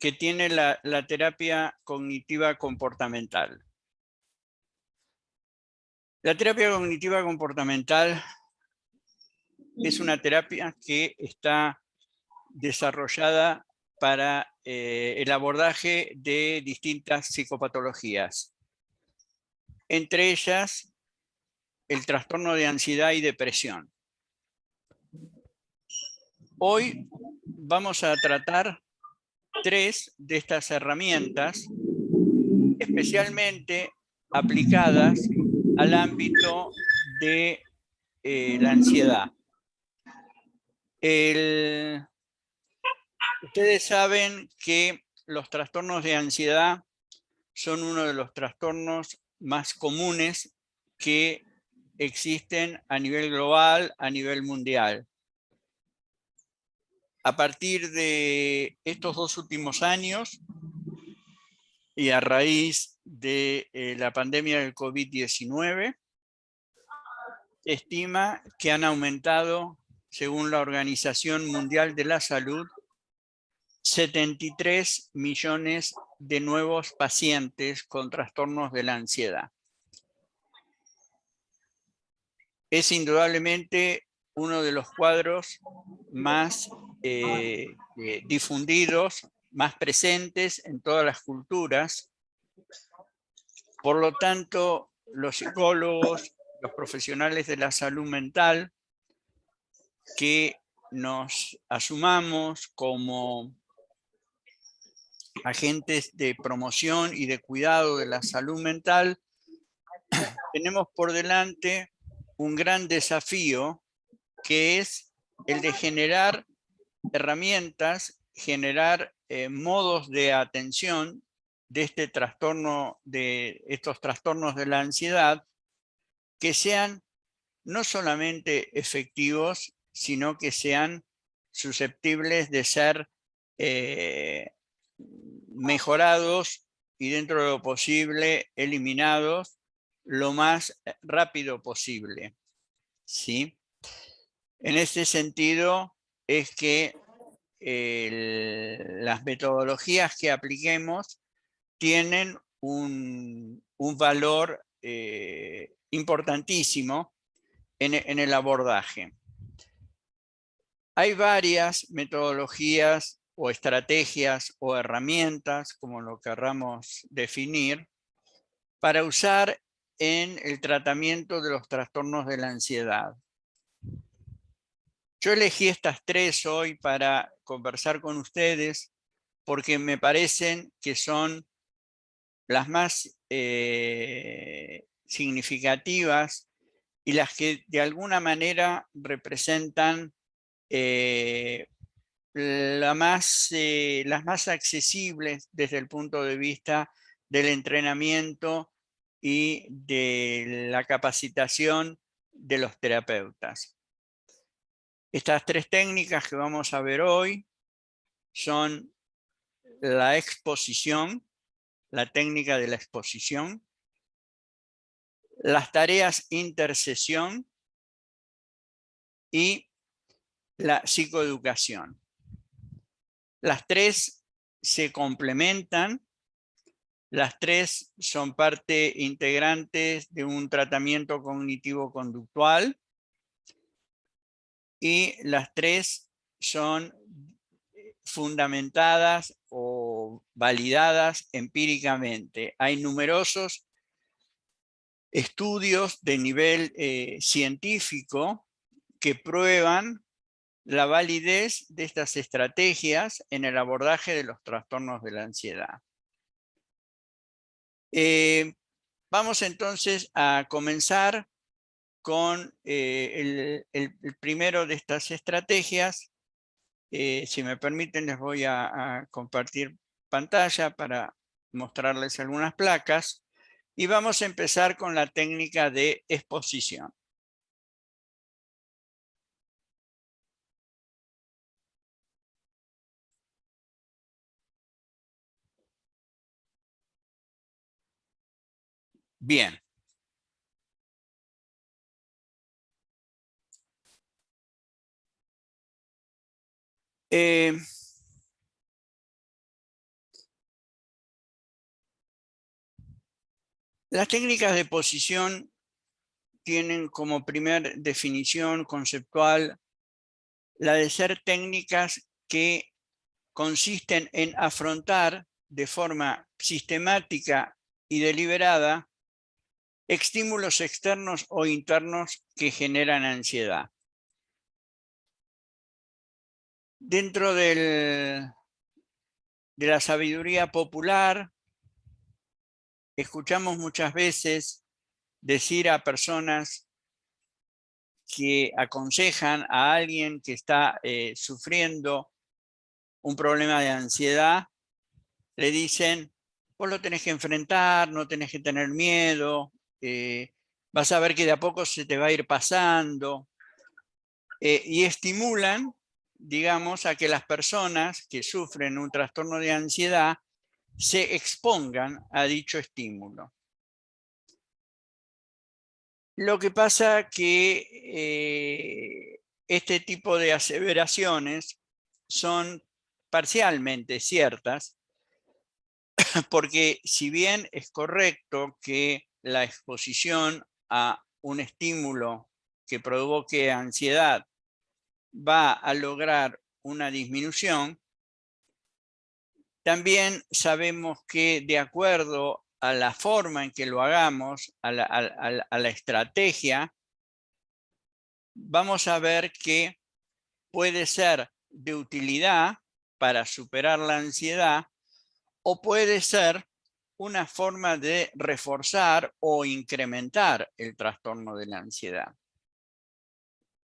que tiene la terapia cognitiva comportamental. La terapia cognitiva comportamental es una terapia que está desarrollada para el abordaje de distintas psicopatologías, entre ellas el trastorno de ansiedad y depresión. Hoy vamos a tratar 3 de estas herramientas, especialmente aplicadas al ámbito de la ansiedad. Ustedes saben que los trastornos de ansiedad son uno de los trastornos más comunes que existen a nivel global, a nivel mundial. A partir de estos 2 últimos años y a raíz de la pandemia del COVID-19, se estima que han aumentado, según la Organización Mundial de la Salud, 73 millones de nuevos pacientes con trastornos de la ansiedad. Es indudablemente uno de los cuadros más difundidos, más presentes en todas las culturas. Por lo tanto, los psicólogos, los profesionales de la salud mental, que nos asumamos como agentes de promoción y de cuidado de la salud mental, tenemos por delante un gran desafío, que es el de generar herramientas, generar modos de atención de estos trastornos de la ansiedad, que sean no solamente efectivos, sino que sean susceptibles de ser mejorados y, dentro de lo posible, eliminados lo más rápido posible, ¿sí? En este sentido es que las metodologías que apliquemos tienen un valor importantísimo en el abordaje. Hay varias metodologías o estrategias o herramientas, como lo querramos definir, para usar en el tratamiento de los trastornos de la ansiedad. Yo elegí estas 3 hoy para conversar con ustedes porque me parecen que son las más significativas y las que de alguna manera representan las más accesibles desde el punto de vista del entrenamiento y de la capacitación de los terapeutas. Estas 3 técnicas que vamos a ver hoy son la exposición, la técnica de la exposición, las tareas intersesión y la psicoeducación. Las 3 se complementan, las 3 son parte integrante de un tratamiento cognitivo-conductual y las 3 son fundamentadas o validadas empíricamente. Hay numerosos estudios de nivel científico que prueban la validez de estas estrategias en el abordaje de los trastornos de la ansiedad. Vamos entonces a comenzar con el primero de estas estrategias. Si me permiten, les voy a compartir pantalla para mostrarles algunas placas. Y vamos a empezar con la técnica de exposición. Bien. Las técnicas de posición tienen como primer definición conceptual la de ser técnicas que consisten en afrontar de forma sistemática y deliberada estímulos externos o internos que generan ansiedad. Dentro de la sabiduría popular, escuchamos muchas veces decir a personas que aconsejan a alguien que está sufriendo un problema de ansiedad, le dicen, vos lo tenés que enfrentar, no tenés que tener miedo, vas a ver que de a poco se te va a ir pasando, y estimulan, digamos, a que las personas que sufren un trastorno de ansiedad se expongan a dicho estímulo. Lo que pasa que este tipo de aseveraciones son parcialmente ciertas, porque si bien es correcto que la exposición a un estímulo que provoque ansiedad va a lograr una disminución, también sabemos que de acuerdo a la forma en que lo hagamos, a la estrategia, vamos a ver que puede ser de utilidad para superar la ansiedad o puede ser una forma de reforzar o incrementar el trastorno de la ansiedad.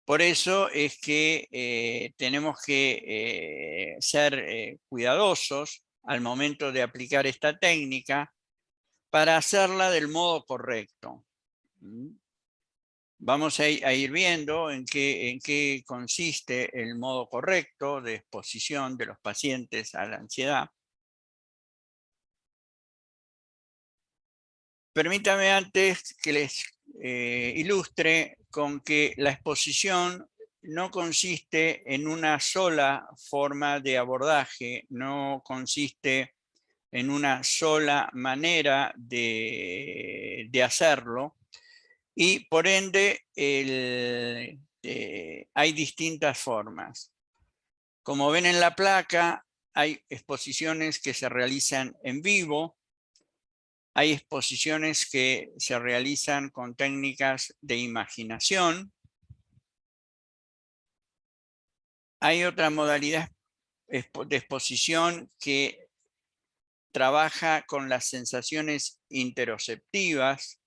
Por eso es que tenemos que ser cuidadosos al momento de aplicar esta técnica para hacerla del modo correcto. Vamos a ir viendo en qué consiste el modo correcto de exposición de los pacientes a la ansiedad. Permítame antes que les ilustre con que la exposición no consiste en una sola forma de abordaje, no consiste en una sola manera de hacerlo, y por ende hay distintas formas. Como ven en la placa, hay exposiciones que se realizan en vivo, hay exposiciones que se realizan con técnicas de imaginación. Hay otra modalidad de exposición que trabaja con las sensaciones interoceptivas.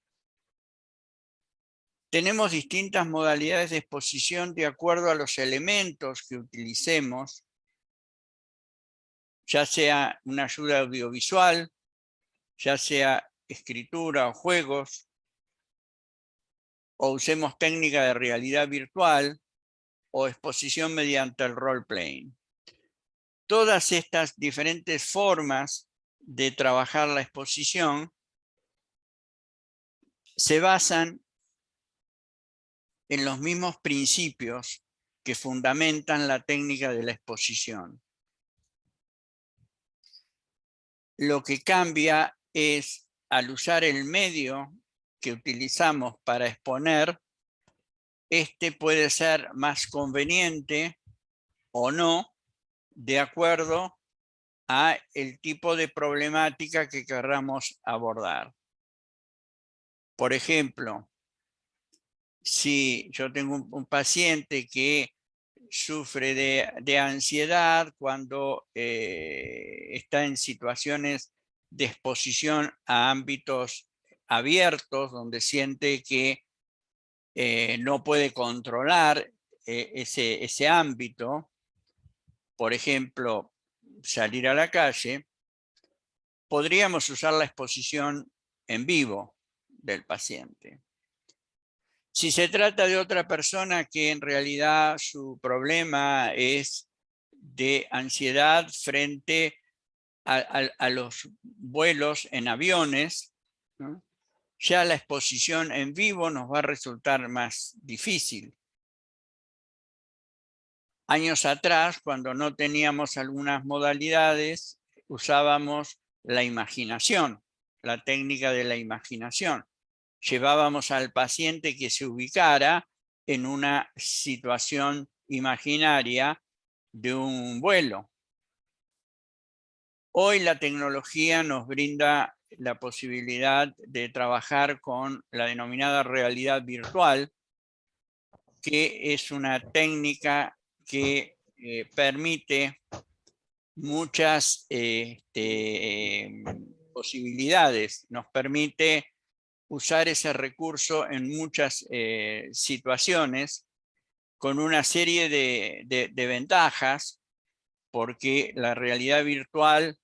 Tenemos distintas modalidades de exposición de acuerdo a los elementos que utilicemos, ya sea una ayuda audiovisual, ya sea escritura o juegos, o usemos técnica de realidad virtual o exposición mediante el role-playing. Todas estas diferentes formas de trabajar la exposición se basan en los mismos principios que fundamentan la técnica de la exposición. Lo que cambia es, al usar el medio que utilizamos para exponer, este puede ser más conveniente o no, de acuerdo a el tipo de problemática que queramos abordar. Por ejemplo, si yo tengo un paciente que sufre de ansiedad cuando está en situaciones de exposición a ámbitos abiertos, donde siente que no puede controlar ese ámbito, por ejemplo, salir a la calle, podríamos usar la exposición en vivo del paciente. Si se trata de otra persona que en realidad su problema es de ansiedad frente a los vuelos en aviones, ¿no?, ya la exposición en vivo nos va a resultar más difícil. Años atrás, cuando no teníamos algunas modalidades, usábamos la imaginación, la técnica de la imaginación. Llevábamos al paciente que se ubicara en una situación imaginaria de un vuelo. Hoy la tecnología nos brinda la posibilidad de trabajar con la denominada realidad virtual, que es una técnica que permite muchas posibilidades, nos permite usar ese recurso en muchas situaciones con una serie de ventajas, porque la realidad virtual,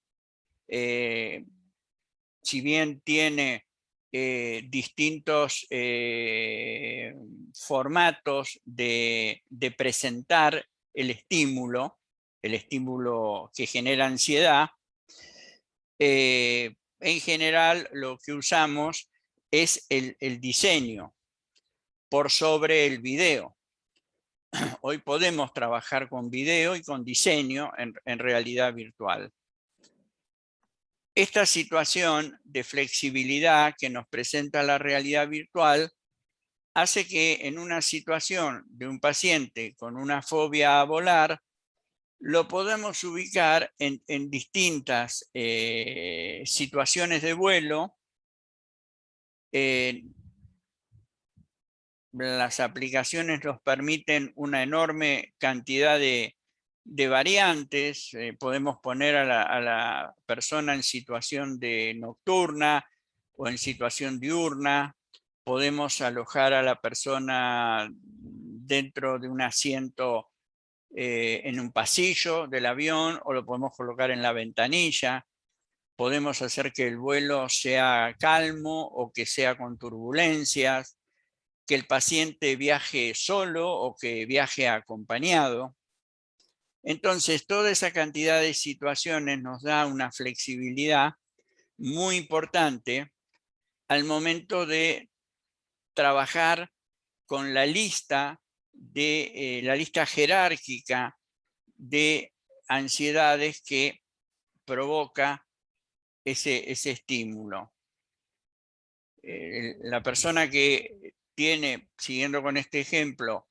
si bien tiene distintos formatos de presentar el estímulo que genera ansiedad, en general lo que usamos es el diseño por sobre el video. Hoy podemos trabajar con video y con diseño en realidad virtual. Esta situación de flexibilidad que nos presenta la realidad virtual hace que en una situación de un paciente con una fobia a volar, lo podemos ubicar en distintas situaciones de vuelo. Las aplicaciones nos permiten una enorme cantidad de variantes. Podemos poner a la persona en situación de nocturna o en situación diurna. Podemos alojar a la persona dentro de un asiento en un pasillo del avión, o lo podemos colocar en la ventanilla. Podemos hacer que el vuelo sea calmo o que sea con turbulencias, que el paciente viaje solo o que viaje acompañado. Entonces, toda esa cantidad de situaciones nos da una flexibilidad muy importante al momento de trabajar con la lista la lista jerárquica de ansiedades que provoca ese estímulo. La persona que tiene, siguiendo con este ejemplo,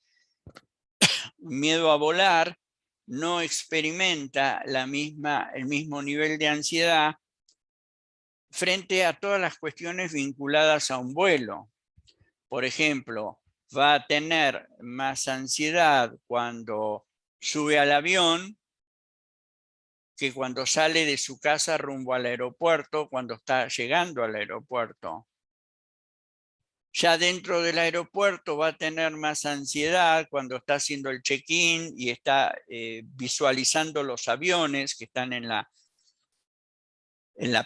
miedo a volar, no experimenta el mismo nivel de ansiedad frente a todas las cuestiones vinculadas a un vuelo. Por ejemplo, va a tener más ansiedad cuando sube al avión que cuando sale de su casa rumbo al aeropuerto, cuando está llegando al aeropuerto. Ya dentro del aeropuerto va a tener más ansiedad cuando está haciendo el check-in y está visualizando los aviones que están en la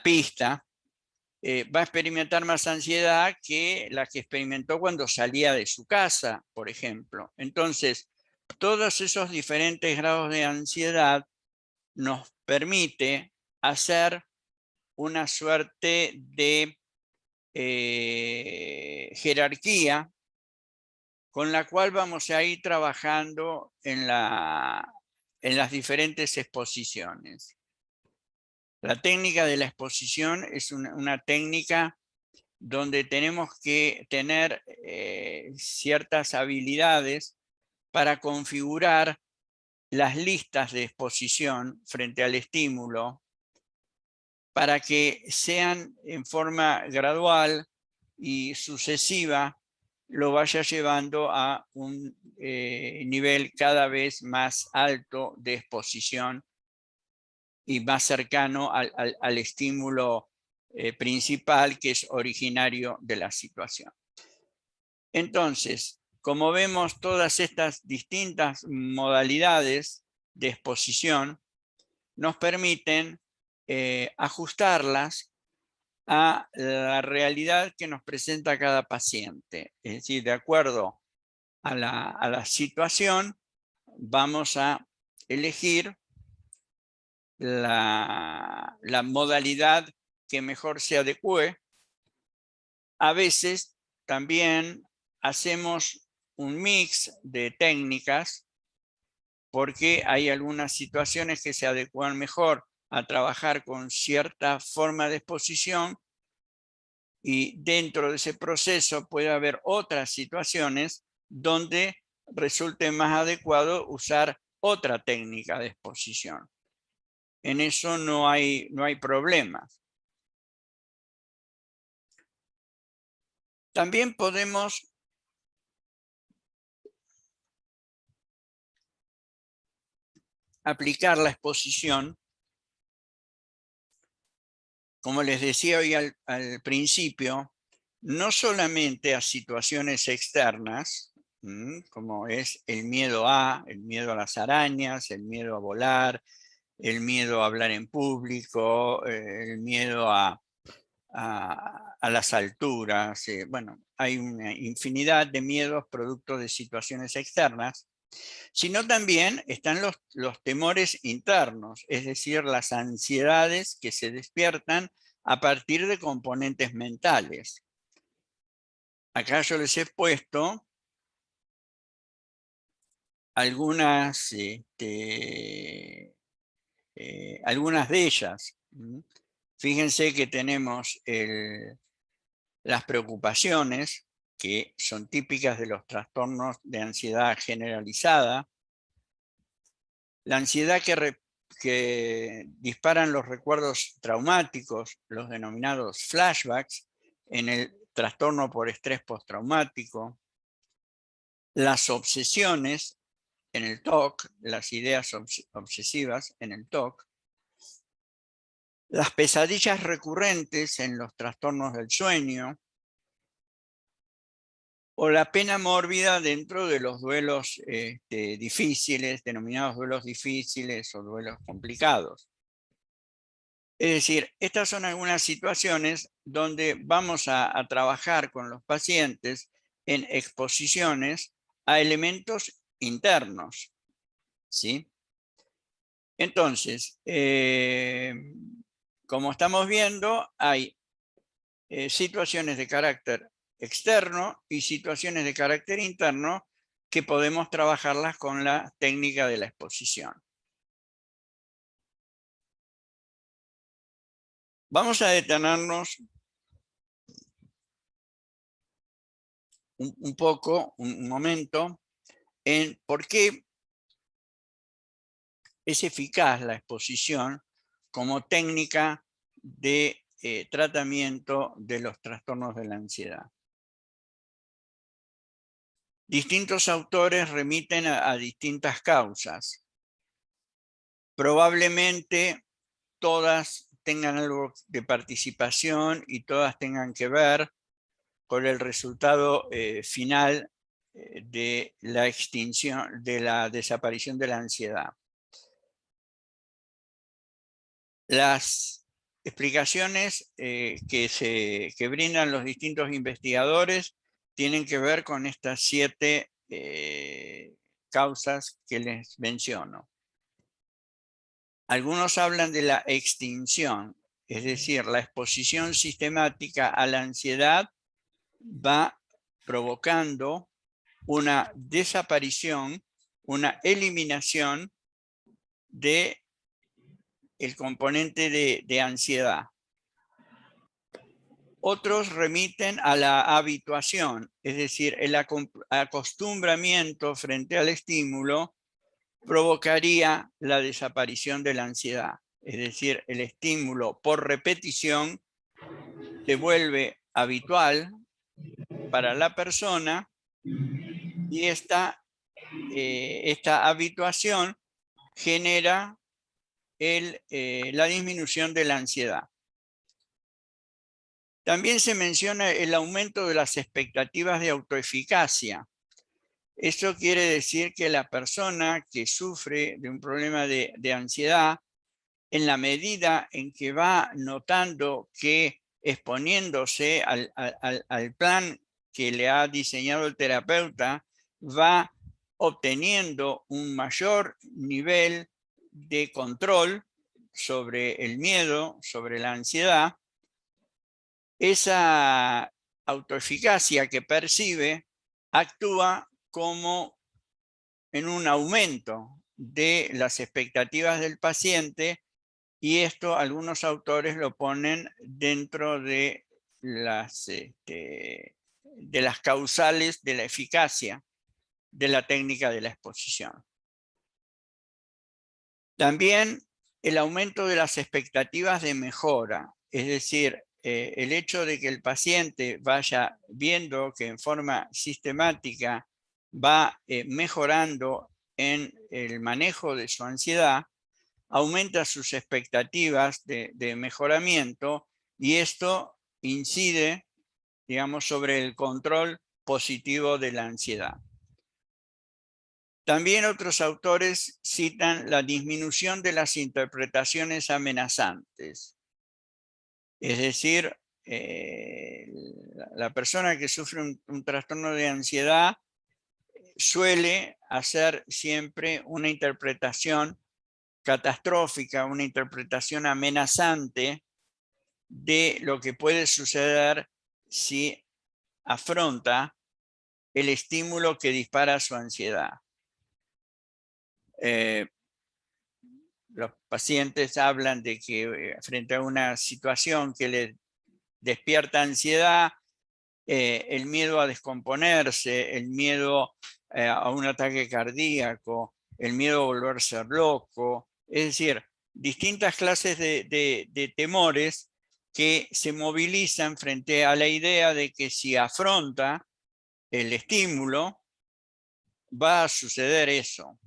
pista. Va a experimentar más ansiedad que la que experimentó cuando salía de su casa, por ejemplo. Entonces, todos esos diferentes grados de ansiedad nos permite hacer una suerte de jerarquía con la cual vamos a ir trabajando en las diferentes exposiciones. La técnica de la exposición es una técnica donde tenemos que tener ciertas habilidades para configurar las listas de exposición frente al estímulo, para que sean en forma gradual y sucesiva, lo vaya llevando a un nivel cada vez más alto de exposición y más cercano al estímulo principal, que es originario de la situación. Entonces, como vemos, todas estas distintas modalidades de exposición nos permiten ajustarlas a la realidad que nos presenta cada paciente. Es decir, de acuerdo a la situación, vamos a elegir la modalidad que mejor se adecue. A veces también hacemos un mix de técnicas porque hay algunas situaciones que se adecuan mejor a trabajar con cierta forma de exposición, y dentro de ese proceso puede haber otras situaciones donde resulte más adecuado usar otra técnica de exposición. En eso no hay problemas. También podemos aplicar la exposición, como les decía hoy al principio, no solamente a situaciones externas, como es el miedo a las arañas, el miedo a volar, el miedo a hablar en público, el miedo a las alturas. Bueno, hay una infinidad de miedos producto de situaciones externas, sino también están los temores internos, es decir, las ansiedades que se despiertan a partir de componentes mentales. Acá yo les he puesto algunas, algunas de ellas. Fíjense que tenemos las preocupaciones, que son típicas de los trastornos de ansiedad generalizada. La ansiedad que disparan los recuerdos traumáticos, los denominados flashbacks, en el trastorno por estrés postraumático. Las obsesiones en el TOC, las ideas obsesivas en el TOC. Las pesadillas recurrentes en los trastornos del sueño, o la pena mórbida dentro de los duelos difíciles, denominados duelos difíciles o duelos complicados. Es decir, estas son algunas situaciones donde vamos a trabajar con los pacientes en exposiciones a elementos internos, ¿sí? Entonces, como estamos viendo, hay situaciones de carácter externo y situaciones de carácter interno que podemos trabajarlas con la técnica de la exposición. Vamos a detenernos un poco, un momento, en por qué es eficaz la exposición como técnica de tratamiento de los trastornos de la ansiedad. Distintos autores remiten a distintas causas. Probablemente todas tengan algo de participación y todas tengan que ver con el resultado final de la extinción, de la desaparición de la ansiedad. Las explicaciones que brindan los distintos investigadores tienen que ver con estas 7 causas que les menciono. Algunos hablan de la extinción, es decir, la exposición sistemática a la ansiedad va provocando una desaparición, una eliminación del componente de ansiedad. Otros remiten a la habituación, es decir, el acostumbramiento frente al estímulo provocaría la desaparición de la ansiedad. Es decir, el estímulo por repetición se vuelve habitual para la persona y esta habituación genera la disminución de la ansiedad. También se menciona el aumento de las expectativas de autoeficacia. Eso quiere decir que la persona que sufre de un problema de ansiedad, en la medida en que va notando que exponiéndose al plan que le ha diseñado el terapeuta, va obteniendo un mayor nivel de control sobre el miedo, sobre la ansiedad, esa autoeficacia que percibe actúa como en un aumento de las expectativas del paciente, y esto algunos autores lo ponen dentro de las causales de la eficacia de la técnica de la exposición. También el aumento de las expectativas de mejora, es decir, el hecho de que el paciente vaya viendo que en forma sistemática va mejorando en el manejo de su ansiedad, aumenta sus expectativas de mejoramiento, y esto incide, digamos, sobre el control positivo de la ansiedad. También otros autores citan la disminución de las interpretaciones amenazantes. Es decir, la persona que sufre un trastorno de ansiedad suele hacer siempre una interpretación catastrófica, una interpretación amenazante de lo que puede suceder si afronta el estímulo que dispara su ansiedad. Los pacientes hablan de que frente a una situación que les despierta ansiedad, el miedo a descomponerse, el miedo a un ataque cardíaco, el miedo a volverse loco, es decir, distintas clases de temores que se movilizan frente a la idea de que si afronta el estímulo, va a suceder eso.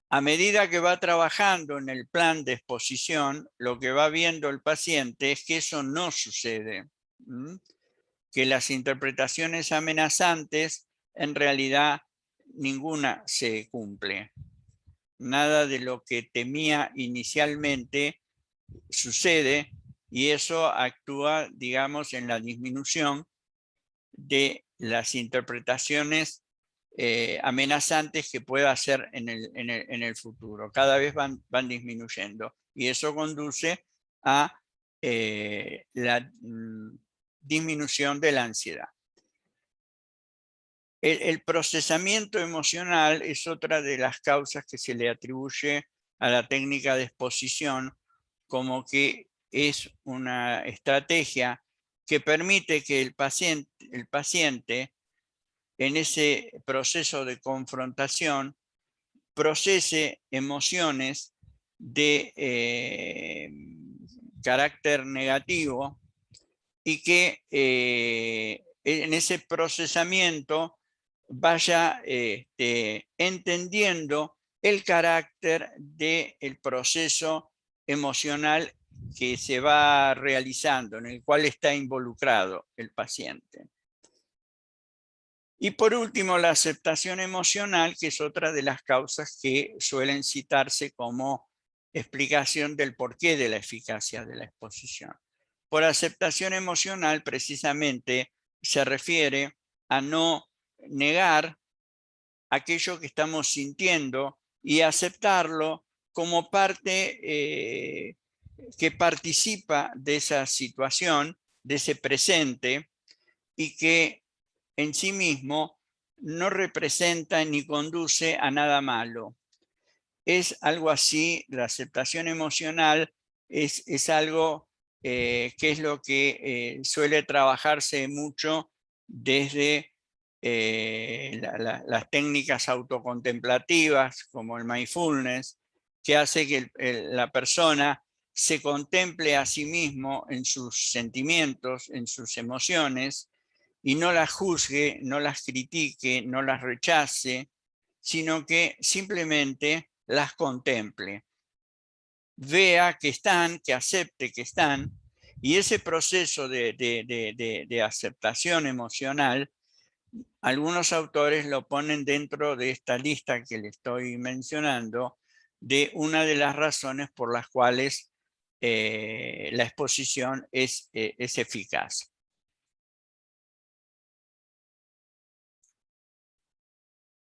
A medida que va trabajando en el plan de exposición, lo que va viendo el paciente es que eso no sucede, que las interpretaciones amenazantes en realidad ninguna se cumple. Nada de lo que temía inicialmente sucede, y eso actúa, digamos, en la disminución de las interpretaciones amenazantes que pueda hacer en el futuro. Cada vez van disminuyendo, y eso conduce a la disminución de la ansiedad. El procesamiento emocional es otra de las causas que se le atribuye a la técnica de exposición, como que es una estrategia que permite que el paciente en ese proceso de confrontación procese emociones de carácter negativo, y que en ese procesamiento vaya entendiendo el carácter del proceso emocional que se va realizando, en el cual está involucrado el paciente. Y por último, la aceptación emocional, que es otra de las causas que suelen citarse como explicación del porqué de la eficacia de la exposición. Por aceptación emocional, precisamente, se refiere a no negar aquello que estamos sintiendo y aceptarlo como parte que participa de esa situación, de ese presente, y que en sí mismo no representa ni conduce a nada malo. Es algo así, la aceptación emocional es algo que es lo que suele trabajarse mucho desde las técnicas autocontemplativas, como el mindfulness, que hace que la persona se contemple a sí mismo en sus sentimientos, en sus emociones, y no las juzgue, no las critique, no las rechace, sino que simplemente las contemple. Vea que están, que acepte que están, y ese proceso de aceptación emocional, algunos autores lo ponen dentro de esta lista que le estoy mencionando, de una de las razones por las cuales la exposición es eficaz.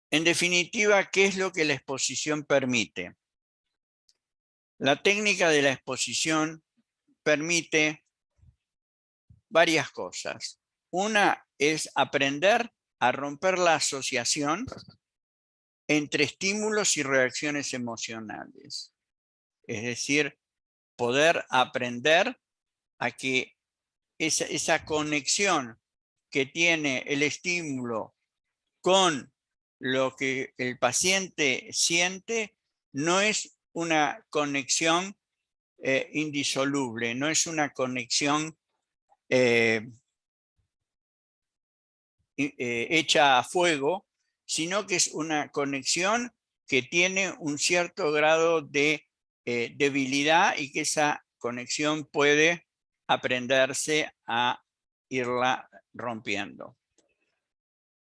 En definitiva, ¿qué es lo que la exposición permite? La técnica de la exposición permite varias cosas. Una es aprender a romper la asociación entre estímulos y reacciones emocionales. Es decir, poder aprender a que esa conexión que tiene el estímulo con lo que el paciente siente no es una conexión indisoluble, no es una conexión hecha a fuego, sino que es una conexión que tiene un cierto grado de debilidad y que esa conexión puede aprenderse a irla rompiendo.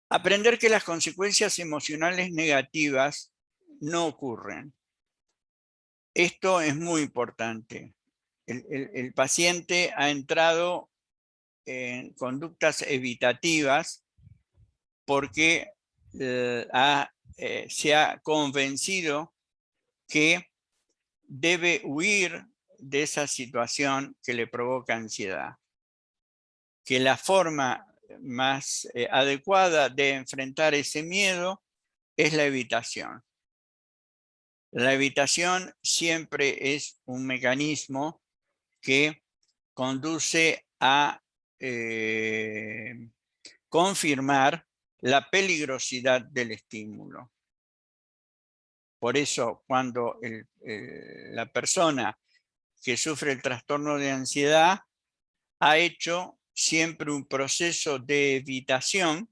Aprender que las consecuencias emocionales negativas no ocurren. Esto es muy importante. El paciente ha entrado en conductas evitativas porque se ha convencido que debe huir de esa situación que le provoca ansiedad. Que la forma más adecuada de enfrentar ese miedo es la evitación. La evitación siempre es un mecanismo que conduce a confirmar la peligrosidad del estímulo. Por eso, cuando la persona que sufre el trastorno de ansiedad ha hecho siempre un proceso de evitación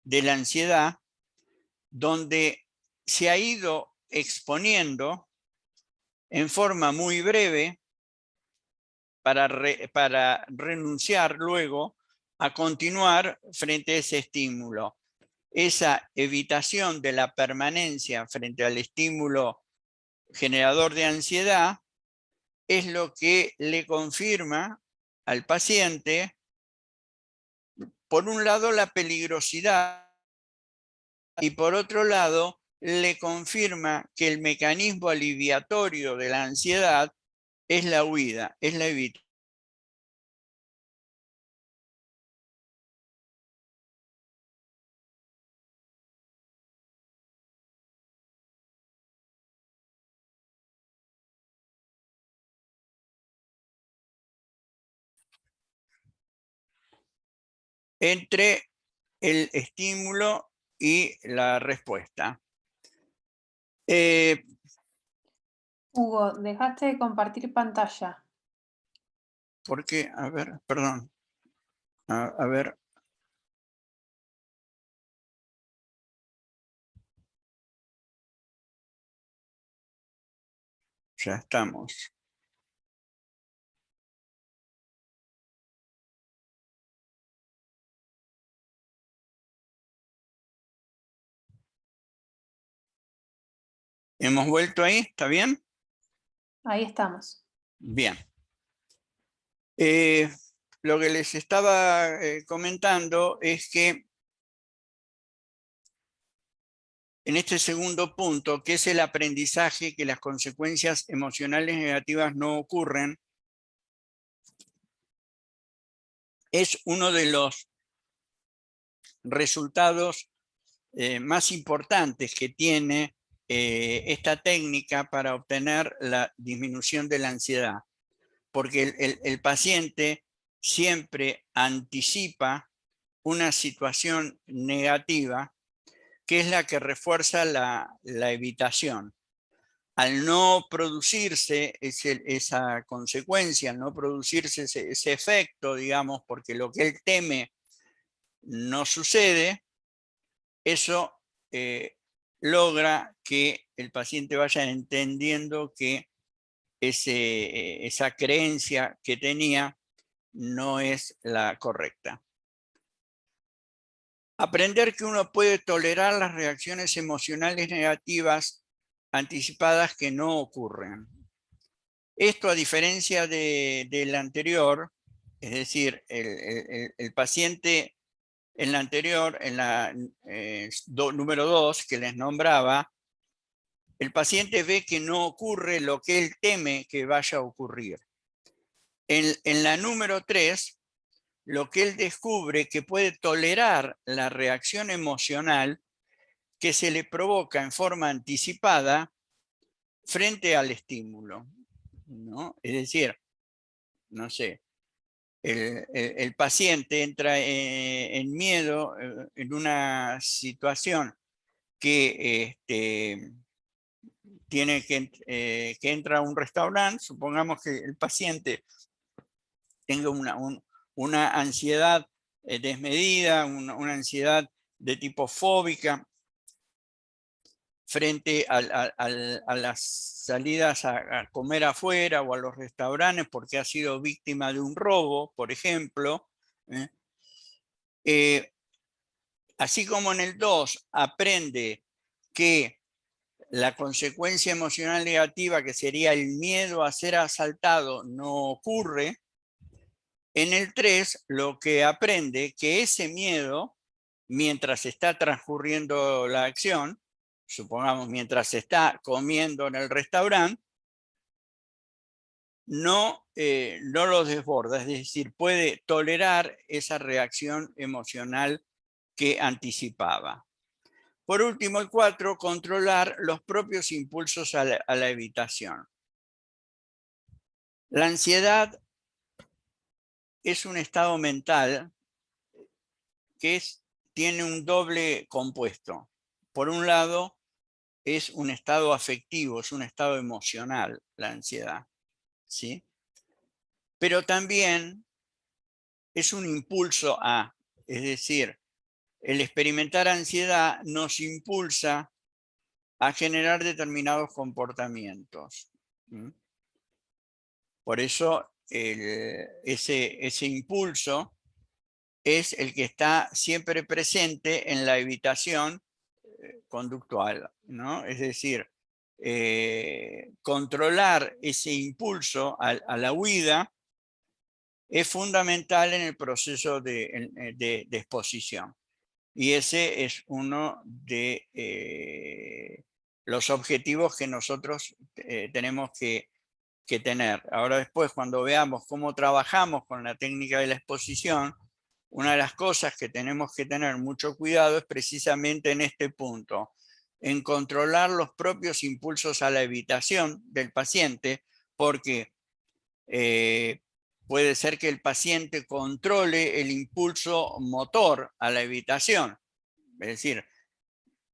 de la ansiedad, donde se ha ido exponiendo en forma muy breve para renunciar luego a continuar frente a ese estímulo. Esa evitación de la permanencia frente al estímulo generador de ansiedad es lo que le confirma al paciente, por un lado, la peligrosidad y por otro lado, le confirma que el mecanismo aliviatorio de la ansiedad es la huida, es la evitación. Entre el estímulo y la respuesta. Hugo, dejaste de compartir pantalla. ¿Por qué? A ver, perdón. A ver. Ya estamos. ¿Hemos vuelto ahí? ¿Está bien? Ahí estamos. Bien. Lo que les estaba comentando es que en este segundo punto, que es el aprendizaje, que las consecuencias emocionales negativas no ocurren, es uno de los resultados más importantes que tiene esta técnica para obtener la disminución de la ansiedad. Porque el paciente siempre anticipa una situación negativa que es la que refuerza la evitación. Al no producirse esa consecuencia, al no producirse ese efecto, digamos, porque lo que él teme no sucede, eso logra que el paciente vaya entendiendo que esa creencia que tenía no es la correcta. Aprender que uno puede tolerar las reacciones emocionales negativas anticipadas que no ocurren. Esto, a diferencia del anterior, es decir, el paciente en la anterior, en la número 2 que les nombraba, el paciente ve que no ocurre lo que él teme que vaya a ocurrir. En la número 3, lo que él descubre que puede tolerar la reacción emocional que se le provoca en forma anticipada frente al estímulo, ¿no? Es decir, no sé, el paciente entra en miedo en una situación que tiene que entra a un restaurante, supongamos que el paciente tenga una ansiedad desmedida, una ansiedad de tipo fóbica frente a las salidas a comer afuera o a los restaurantes porque ha sido víctima de un robo, por ejemplo. Así como en el 2 aprende que la consecuencia emocional negativa, que sería el miedo a ser asaltado, no ocurre, en el 3 lo que aprende que ese miedo, mientras está transcurriendo la acción, supongamos mientras está comiendo en el restaurante, no lo desborda, es decir, puede tolerar esa reacción emocional que anticipaba. Por último, el 4, controlar los propios impulsos a la evitación. La ansiedad es un estado mental que tiene un doble compuesto. Por un lado, es un estado afectivo, es un estado emocional, la ansiedad, ¿sí? Pero también es un impulso a, es decir, el experimentar ansiedad nos impulsa a generar determinados comportamientos. Por eso ese impulso es el que está siempre presente en la evitación conductual, ¿no? Es decir, controlar ese impulso a la huida es fundamental en el proceso de exposición. Y ese es uno de los objetivos que nosotros tenemos que tener. Ahora después, cuando veamos cómo trabajamos con la técnica de la exposición, una de las cosas que tenemos que tener mucho cuidado es precisamente en este punto, en controlar los propios impulsos a la evitación del paciente, porque puede ser que el paciente controle el impulso motor a la evitación. Es decir,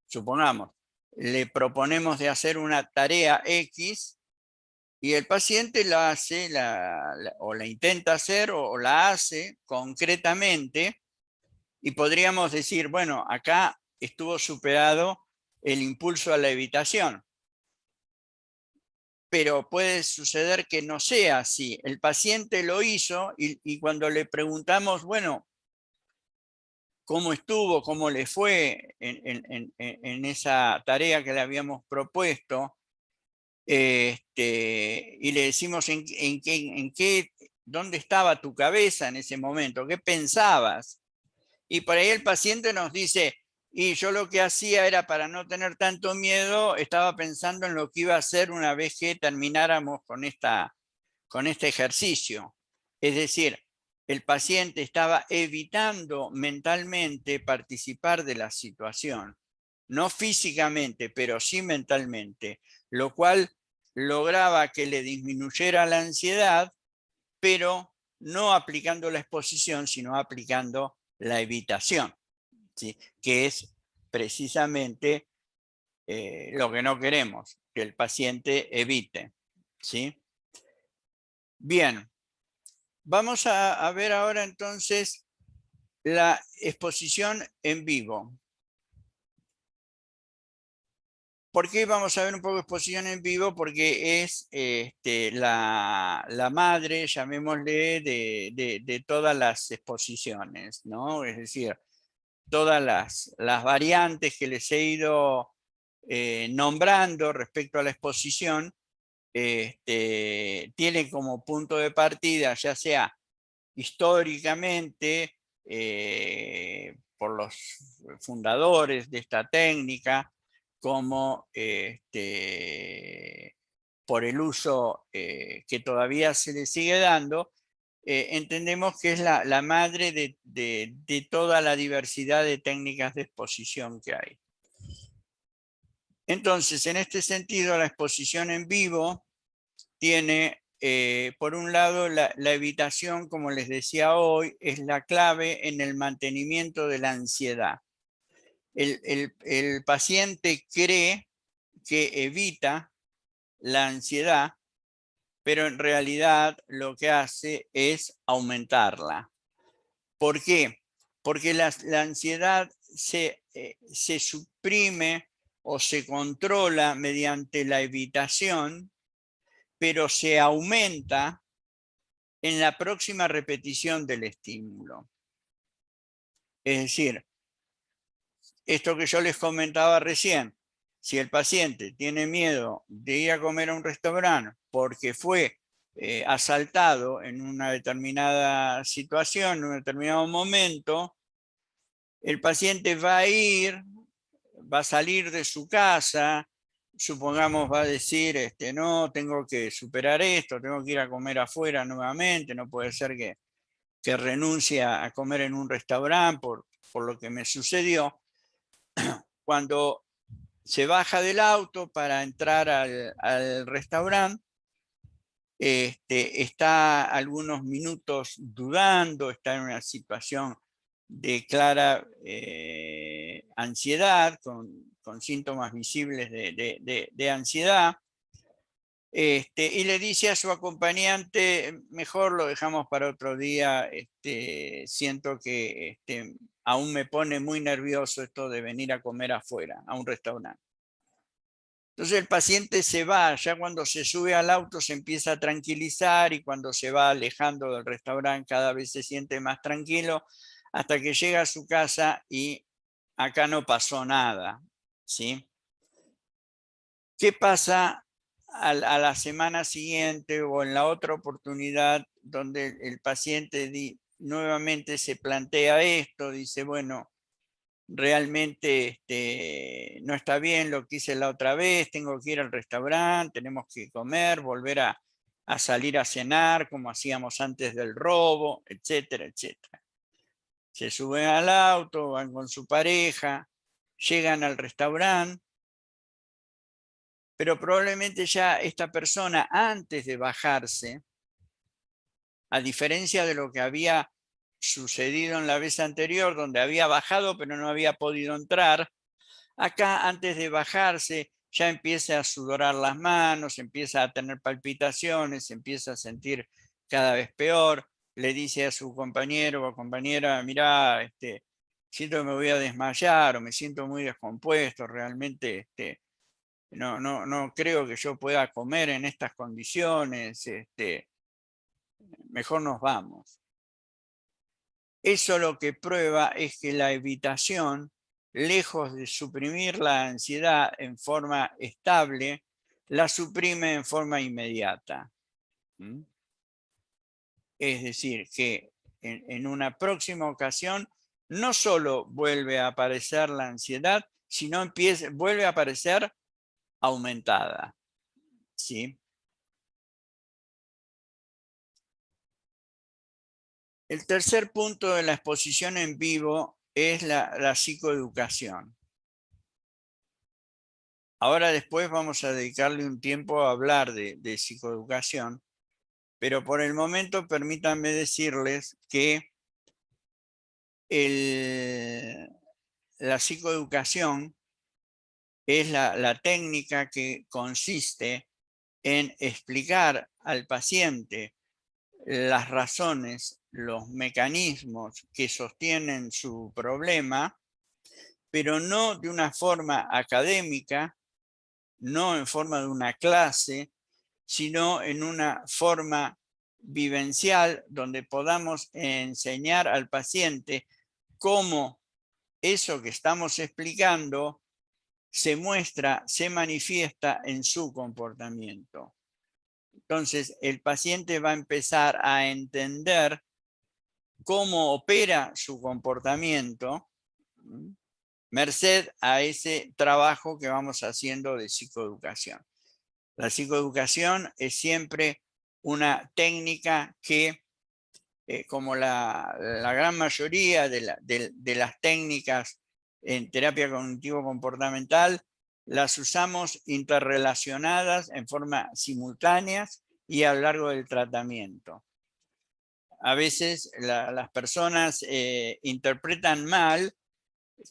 supongamos, le proponemos de hacer una tarea X y el paciente la hace o la intenta hacer o la hace concretamente y podríamos decir, bueno, acá estuvo superado el impulso a la evitación. Pero puede suceder que no sea así. El paciente lo hizo y cuando le preguntamos, bueno, ¿cómo estuvo? ¿Cómo le fue en esa tarea que le habíamos propuesto? Y le decimos dónde estaba tu cabeza en ese momento, qué pensabas. Y por ahí el paciente nos dice, y yo lo que hacía era para no tener tanto miedo, estaba pensando en lo que iba a hacer una vez que termináramos con este ejercicio. Es decir, el paciente estaba evitando mentalmente participar de la situación, no físicamente, pero sí mentalmente, lo cual lograba que le disminuyera la ansiedad, pero no aplicando la exposición, sino aplicando la evitación, ¿sí? Que es precisamente lo que no queremos, que el paciente evite, ¿sí? Bien, vamos a ver ahora entonces la exposición en vivo. ¿Por qué vamos a ver un poco de exposición en vivo? Porque es la madre, llamémosle, de todas las exposiciones, ¿no? Es decir, todas las variantes que les he ido nombrando respecto a la exposición, tienen como punto de partida, ya sea históricamente, por los fundadores de esta técnica, como por el uso que todavía se le sigue dando, entendemos que es la madre de toda la diversidad de técnicas de exposición que hay. Entonces, en este sentido, la exposición en vivo tiene, por un lado, la evitación, como les decía hoy, es la clave en el mantenimiento de la ansiedad. El paciente cree que evita la ansiedad, pero en realidad lo que hace es aumentarla. ¿Por qué? Porque la ansiedad se suprime o se controla mediante la evitación, pero se aumenta en la próxima repetición del estímulo. Es decir, esto que yo les comentaba recién, si el paciente tiene miedo de ir a comer a un restaurante porque fue asaltado en una determinada situación, en un determinado momento, el paciente va a ir, va a salir de su casa, supongamos va a decir, no, tengo que superar esto, tengo que ir a comer afuera nuevamente, no puede ser que renuncie a comer en un restaurante por lo que me sucedió. Cuando se baja del auto para entrar al restaurante, está algunos minutos dudando, está en una situación de clara ansiedad, con síntomas visibles de ansiedad, y le dice a su acompañante, mejor lo dejamos para otro día, siento que aún me pone muy nervioso esto de venir a comer afuera, a un restaurante. Entonces el paciente se va, ya cuando se sube al auto se empieza a tranquilizar y cuando se va alejando del restaurante cada vez se siente más tranquilo hasta que llega a su casa y acá no pasó nada, ¿sí? ¿Qué pasa a la semana siguiente o en la otra oportunidad donde el paciente nuevamente se plantea esto? Dice, bueno, realmente no está bien lo que hice la otra vez, tengo que ir al restaurante, tenemos que comer, volver a salir a cenar como hacíamos antes del robo, etcétera, etcétera. Se suben al auto, van con su pareja, llegan al restaurante, pero probablemente ya esta persona antes de bajarse, a diferencia de lo que había sucedido en la vez anterior, donde había bajado pero no había podido entrar, acá antes de bajarse ya empieza a sudorar las manos, empieza a tener palpitaciones, empieza a sentir cada vez peor, le dice a su compañero o compañera, mirá, siento que me voy a desmayar o me siento muy descompuesto, realmente no creo que yo pueda comer en estas condiciones, mejor nos vamos. Eso lo que prueba es que la evitación, lejos de suprimir la ansiedad en forma estable, la suprime en forma inmediata. ¿Mm? Es decir, que en una próxima ocasión no solo vuelve a aparecer la ansiedad, sino vuelve a aparecer aumentada. ¿Sí? El tercer punto de la exposición en vivo es la psicoeducación. Ahora después vamos a dedicarle un tiempo a hablar de psicoeducación, pero por el momento permítanme decirles que la psicoeducación es la técnica que consiste en explicar al paciente las razones, los mecanismos que sostienen su problema, pero no de una forma académica, no en forma de una clase, sino en una forma vivencial donde podamos enseñar al paciente cómo eso que estamos explicando se muestra, se manifiesta en su comportamiento. Entonces, el paciente va a empezar a entender cómo opera su comportamiento, merced a ese trabajo que vamos haciendo de psicoeducación. La psicoeducación es siempre una técnica que, como la gran mayoría de las técnicas en terapia cognitivo-comportamental, las usamos interrelacionadas en forma simultáneas y a lo largo del tratamiento. A veces las personas interpretan mal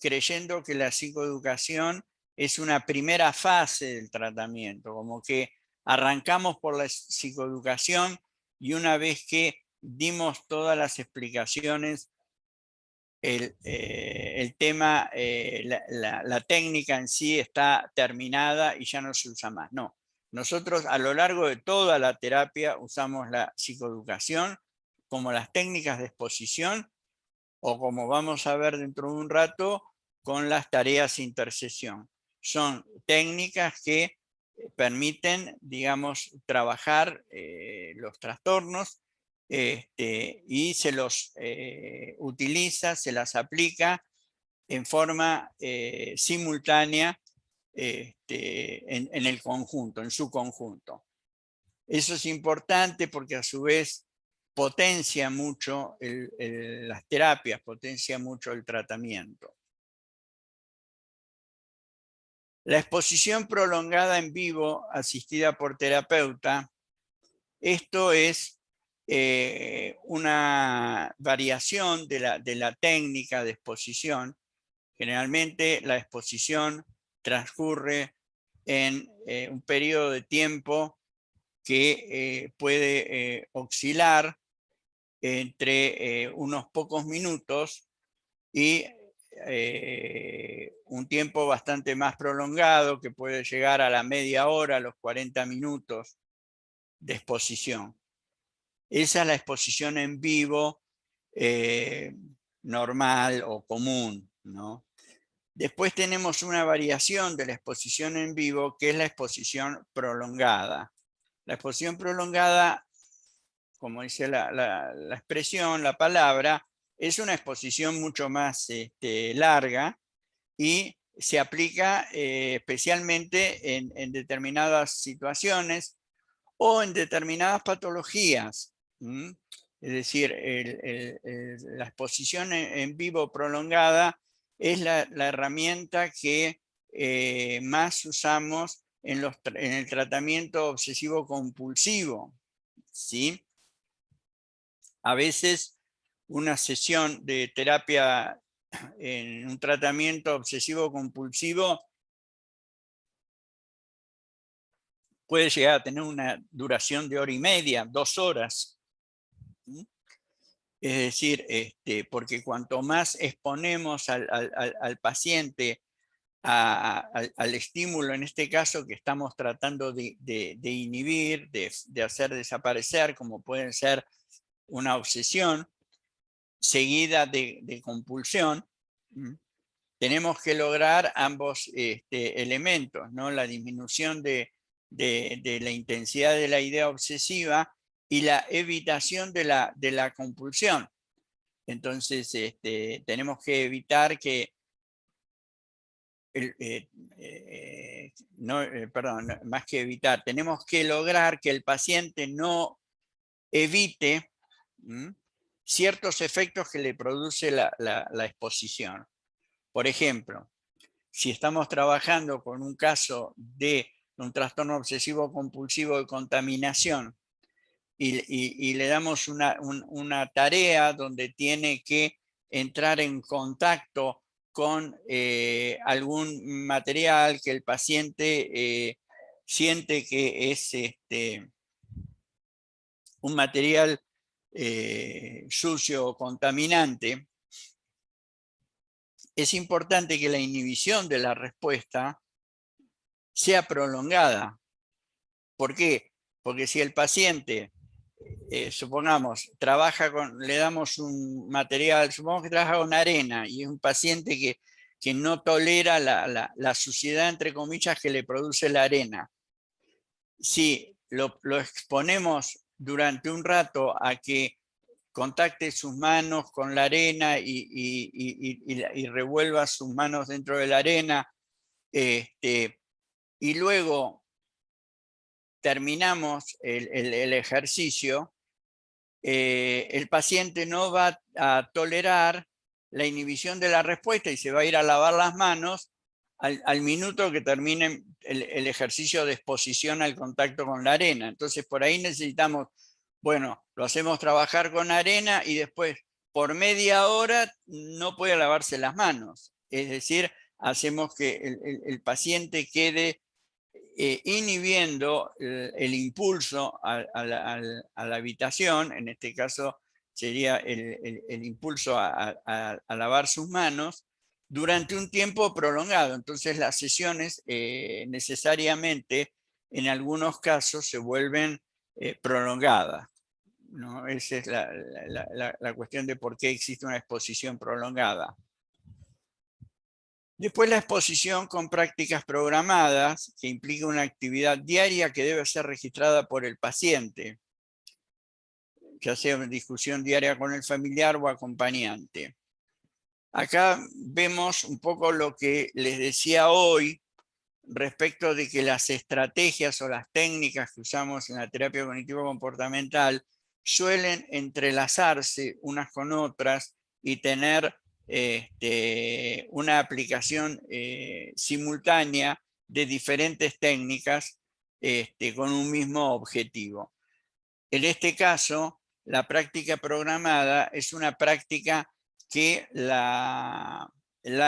creyendo que la psicoeducación es una primera fase del tratamiento, como que arrancamos por la psicoeducación y una vez que dimos todas las explicaciones, el tema, la técnica en sí está terminada y ya no se usa más. No, nosotros a lo largo de toda la terapia usamos la psicoeducación como las técnicas de exposición o como vamos a ver dentro de un rato, con las tareas de intercesión. Son técnicas que permiten, digamos, trabajar los trastornos y se los utiliza, se las aplica en forma simultánea en el conjunto, en su conjunto. Eso es importante porque a su vez potencia mucho las terapias, potencia mucho el tratamiento. La exposición prolongada en vivo asistida por terapeuta, esto es una variación de la técnica de exposición. Generalmente la exposición transcurre en un periodo de tiempo que puede oscilar entre unos pocos minutos y un tiempo bastante más prolongado que puede llegar a la media hora, a los 40 minutos de exposición. Esa es la exposición en vivo normal o común, ¿no? Después tenemos una variación de la exposición en vivo que es la exposición prolongada. La exposición prolongada, como dice la expresión, la palabra, es una exposición mucho más larga y se aplica especialmente en determinadas situaciones o en determinadas patologías. Es decir, la exposición en vivo prolongada es la herramienta que más usamos en el tratamiento obsesivo compulsivo, ¿sí? A veces una sesión de terapia en un tratamiento obsesivo compulsivo puede llegar a tener una duración de 1 hora y media, 2 horas. Es decir, porque cuanto más exponemos al paciente al estímulo, en este caso que estamos tratando de inhibir, de hacer desaparecer, como pueden ser una obsesión, seguida de compulsión, tenemos que lograr ambos elementos, ¿no? La disminución de la intensidad de la idea obsesiva y la evitación de la compulsión. Entonces, tenemos que evitar que, más que evitar, tenemos que lograr que el paciente no evite ciertos efectos que le produce la exposición. Por ejemplo, si estamos trabajando con un caso de un trastorno obsesivo compulsivo de contaminación y le damos una tarea donde tiene que entrar en contacto con algún material que el paciente siente que es un material sucio o contaminante, es importante que la inhibición de la respuesta sea prolongada. ¿Por qué? Porque si el paciente, supongamos, le damos un material, supongamos que trabaja con arena y es un paciente que no tolera la suciedad, entre comillas, que le produce la arena. Si lo exponemos durante un rato a que contacte sus manos con la arena y revuelva sus manos dentro de la arena, y luego terminamos el ejercicio, el paciente no va a tolerar la inhibición de la respuesta y se va a ir a lavar las manos al minuto que termine el ejercicio de exposición al contacto con la arena. Entonces por ahí necesitamos, bueno, lo hacemos trabajar con arena y después por media hora no puede lavarse las manos. Es decir, hacemos que el paciente quede inhibiendo el impulso a la habitación, en este caso sería el impulso a lavar sus manos, durante un tiempo prolongado. Entonces las sesiones necesariamente en algunos casos se vuelven prolongadas, ¿no? Esa es la cuestión de por qué existe una exposición prolongada. Después la exposición con prácticas programadas, que implica una actividad diaria que debe ser registrada por el paciente, ya sea una discusión diaria con el familiar o acompañante. Acá vemos un poco lo que les decía hoy respecto de que las estrategias o las técnicas que usamos en la terapia cognitivo-comportamental suelen entrelazarse unas con otras y tener una aplicación simultánea de diferentes técnicas con un mismo objetivo. En este caso, la práctica programada es una práctica que la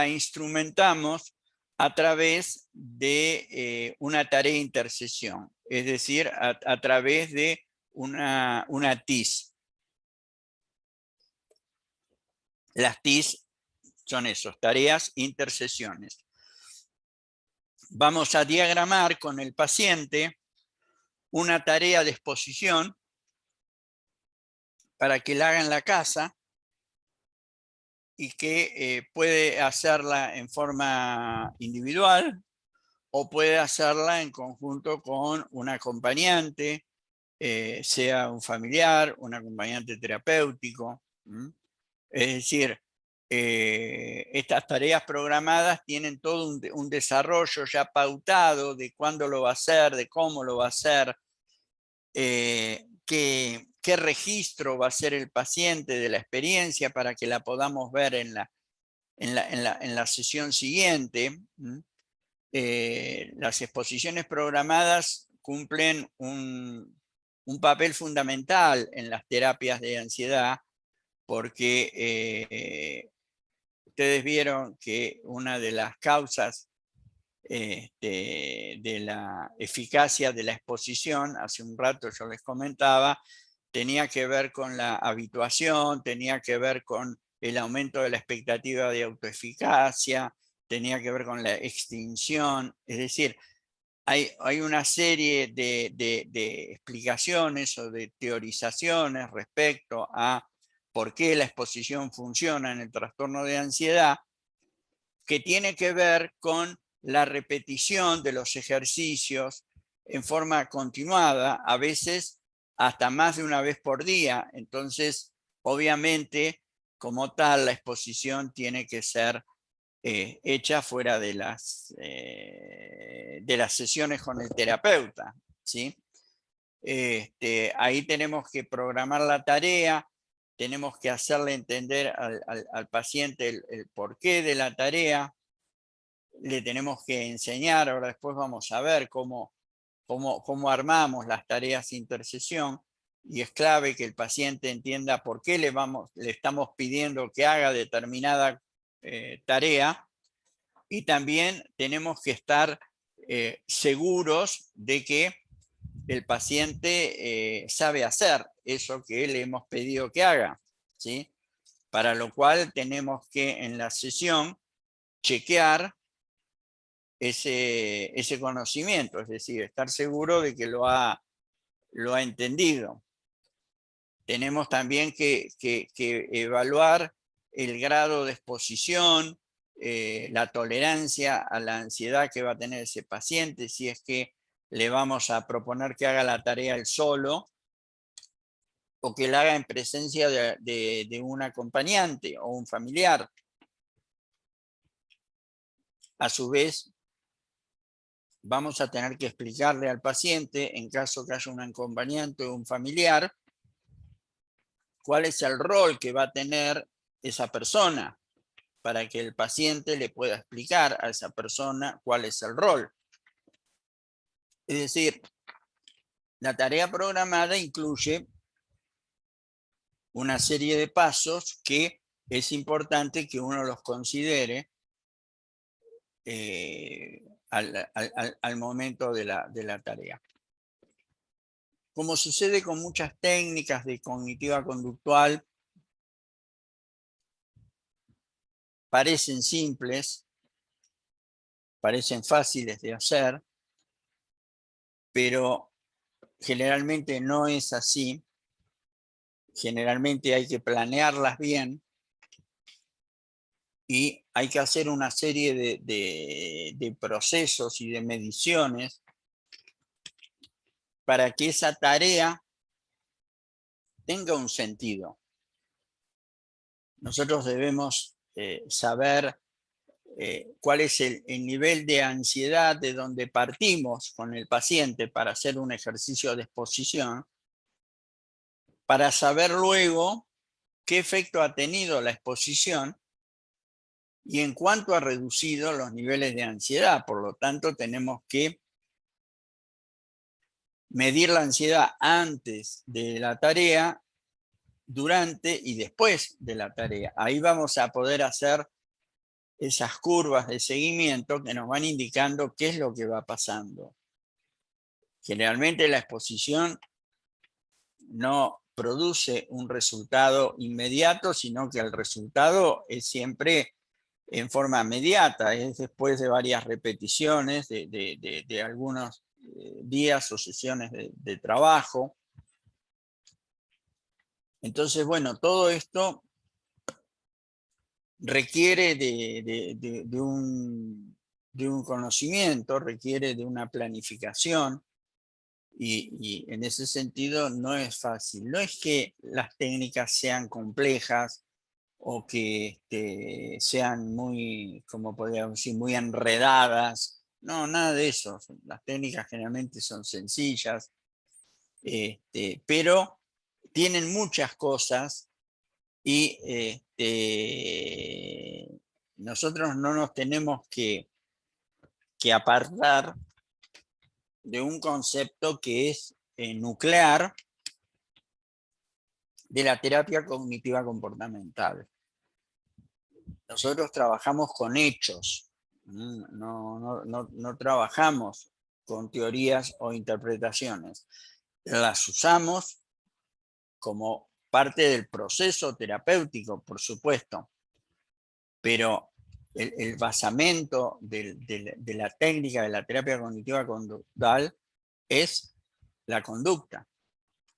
instrumentamos a través de una tarea de intercesión, es decir, a través de una TIS. Las TIS son esos, tareas, intercesiones. Vamos a diagramar con el paciente una tarea de exposición para que la haga en la casa y que puede hacerla en forma individual o puede hacerla en conjunto con un acompañante, sea un familiar, un acompañante terapéutico. Es decir, estas tareas programadas tienen todo un desarrollo ya pautado de cuándo lo va a hacer, de cómo lo va a hacer, qué registro va a hacer el paciente de la experiencia para que la podamos ver en la sesión siguiente. Las exposiciones programadas cumplen un papel fundamental en las terapias de ansiedad porque ustedes vieron que una de las causas de la eficacia de la exposición, hace un rato yo les comentaba, tenía que ver con la habituación, tenía que ver con el aumento de la expectativa de autoeficacia, tenía que ver con la extinción, es decir, hay una serie de explicaciones o de teorizaciones respecto a por qué la exposición funciona en el trastorno de ansiedad, que tiene que ver con la repetición de los ejercicios en forma continuada, a veces hasta más de una vez por día. Entonces, obviamente, como tal, la exposición tiene que ser hecha fuera de las sesiones con el terapeuta, ¿sí? Ahí tenemos que programar la tarea, tenemos que hacerle entender al paciente el porqué de la tarea, le tenemos que enseñar, ahora después vamos a ver cómo armamos las tareas de intercesión, y es clave que el paciente entienda por qué le estamos pidiendo que haga determinada tarea, y también tenemos que estar seguros de que el paciente sabe hacer eso que le hemos pedido que haga, ¿sí? Para lo cual tenemos que en la sesión chequear ese conocimiento, es decir, estar seguro de que lo ha entendido. Tenemos también que evaluar el grado de exposición, la tolerancia a la ansiedad que va a tener ese paciente, si es que le vamos a proponer que haga la tarea él solo o que la haga en presencia de un acompañante o un familiar. A su vez, vamos a tener que explicarle al paciente, en caso que haya un acompañante o un familiar, cuál es el rol que va a tener esa persona. para que el paciente le pueda explicar a esa persona cuál es el rol. Es decir, la tarea programada incluye una serie de pasos que es importante que uno los considere al momento de la tarea. Como sucede con muchas técnicas de cognitiva conductual, parecen simples, parecen fáciles de hacer, pero generalmente no es así. Generalmente hay que planearlas bien y hay que hacer una serie de procesos y de mediciones para que esa tarea tenga un sentido. Nosotros debemos saber cuál es el nivel de ansiedad de donde partimos con el paciente para hacer un ejercicio de exposición, para saber luego qué efecto ha tenido la exposición y en cuánto ha reducido los niveles de ansiedad. Por lo tanto, tenemos que medir la ansiedad antes de la tarea, durante y después de la tarea. Ahí vamos a poder hacer esas curvas de seguimiento que nos van indicando qué es lo que va pasando. Generalmente la exposición no produce un resultado inmediato, sino que el resultado es siempre en forma inmediata, es después de varias repeticiones de algunos días o sesiones de trabajo. Entonces, bueno, todo esto requiere de un conocimiento, requiere de una planificación y en ese sentido no es fácil. No es que las técnicas sean complejas o que sean muy, como podríamos decir, muy enredadas. No, nada de eso. Las técnicas generalmente son sencillas, pero tienen muchas cosas y nosotros no nos tenemos que apartar de un concepto que es nuclear de la terapia cognitiva comportamental. Nosotros trabajamos con hechos, no trabajamos con teorías o interpretaciones. Las usamos como parte del proceso terapéutico, por supuesto, pero el basamento de la técnica de la terapia cognitiva conductual es la conducta,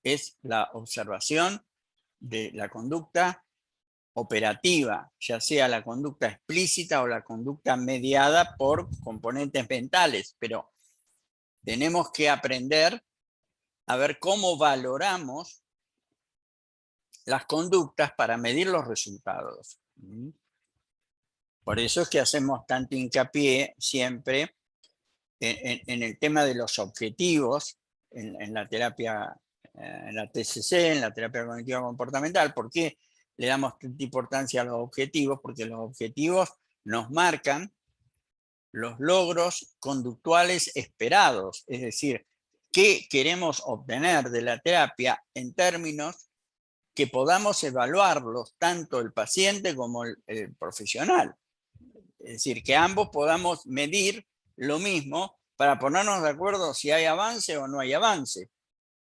es la observación de la conducta operativa, ya sea la conducta explícita o la conducta mediada por componentes mentales, pero tenemos que aprender a ver cómo valoramos las conductas para medir los resultados. Por eso es que hacemos tanto hincapié siempre en el tema de los objetivos en la terapia, en la TCC, en la terapia cognitiva comportamental. ¿Por qué le damos tanta importancia a los objetivos? Porque los objetivos nos marcan los logros conductuales esperados, es decir, qué queremos obtener de la terapia en términos que podamos evaluarlos tanto el paciente como el profesional. Es decir, que ambos podamos medir lo mismo para ponernos de acuerdo si hay avance o no hay avance.